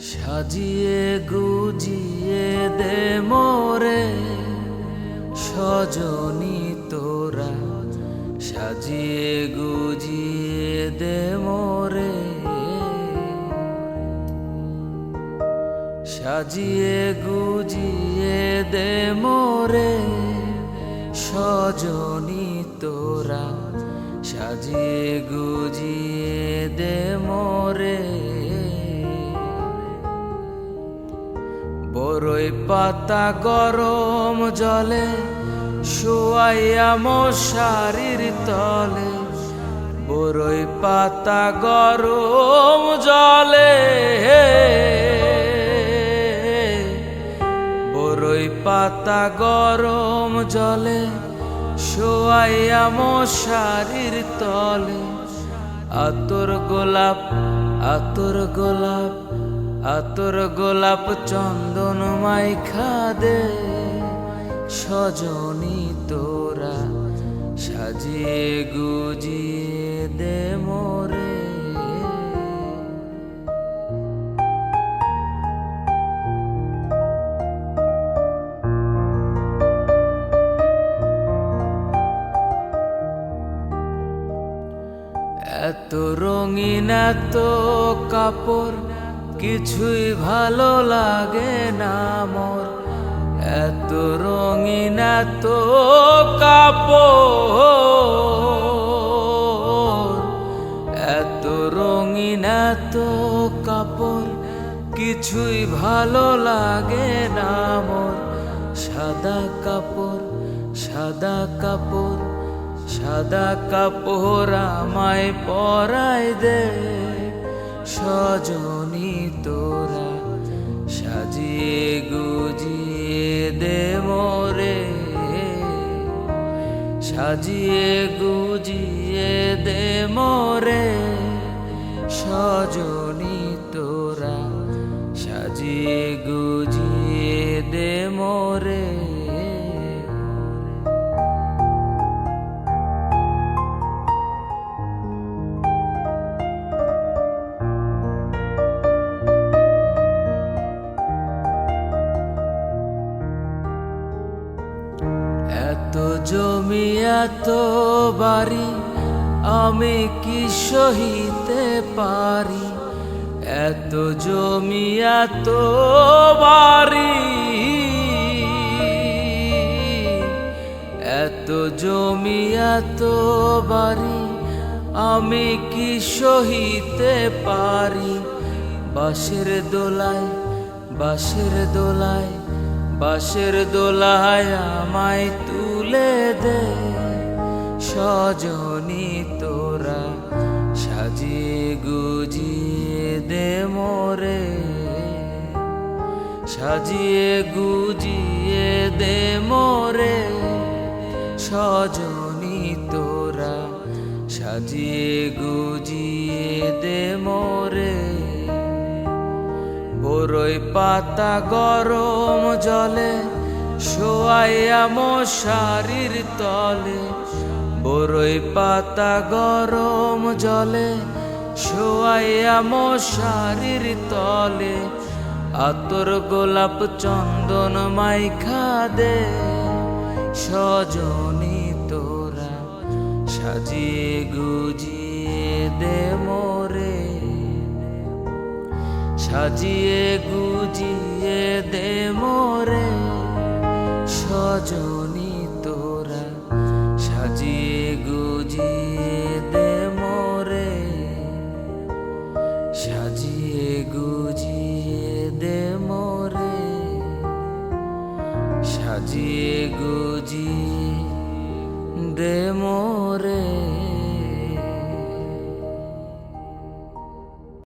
সাজিয়ে গুজিয়ে দে মোরে সজনী তোরা, সাজিয়ে গুজিয়ে দে মোরে, সাজিয়ে গুজিয়ে দে মোরে সজনী তোরা, সাজিয়ে গুজিয়ে দে মোরে। বরই পাতা গরম জলে শোয়াইয়া মশারির তলে, বরই পাতা গরম জলে, বরই পাতা গরম জলে শোয়াইয়া মশারির তলে। আতর গোলাপ আতর গোলাপ আতর গোলাপ চন্দন মাইখা দে সজনী তোরা, সাজিয়ে গুজিয়ে দে মোরে। এত রঙিন এত কাপড় কিছুই ভালো লাগে না মোর, এত রঙিন এত কাপড়, এত রঙিন এত কাপড় কিছুই ভালো লাগে না মোর। সাদা কাপড় সাদা কাপড় সাদা কাপড় আমায় পরায় দে সজনী তোরা, সাজিয়ে গুজিয়ে দে মোরে, সাজিয়ে গুজিয়ে দে মোরে সজনী তোরা, সাজিয়ে গুজিয়ে দে মোরে। এত জমি এত বাড়ি আমি কি সহিতে পারি, এত জমি এত বাড়ি, এত জমি এত বাড়ি আমি কি সহিতে পারি। বাঁশের দোলায় বাঁশের দোলায় বাঁশের দোলায় আমায় তুলে দে সজনী তোরা, সাজিয়ে গুজিয়ে দে মোরে, সাজিয়ে গুজিয়ে দে মোরে সজনী তোরা, সাজিয়ে গুজিয়ে দে মোরে। বরই পাতা গরম জলে শোয়াইয়া মশারির তলে, বরই পাতা গরম জলে শোয়াইয়া মশারির তলে। আতর গোলাপ চন্দন মাইখা দে সজনী তোরা, সাজিয়ে গুজিয়ে দে মোরে, সাজিয়ে গুজিয়ে দে মোরে সজনী তোরা, সাজিয়ে গুজিয়ে দে মোরে, সাজিয়ে গুজিয়ে দে মোরে, সাজিয়ে গুজিয়ে দে মোরে।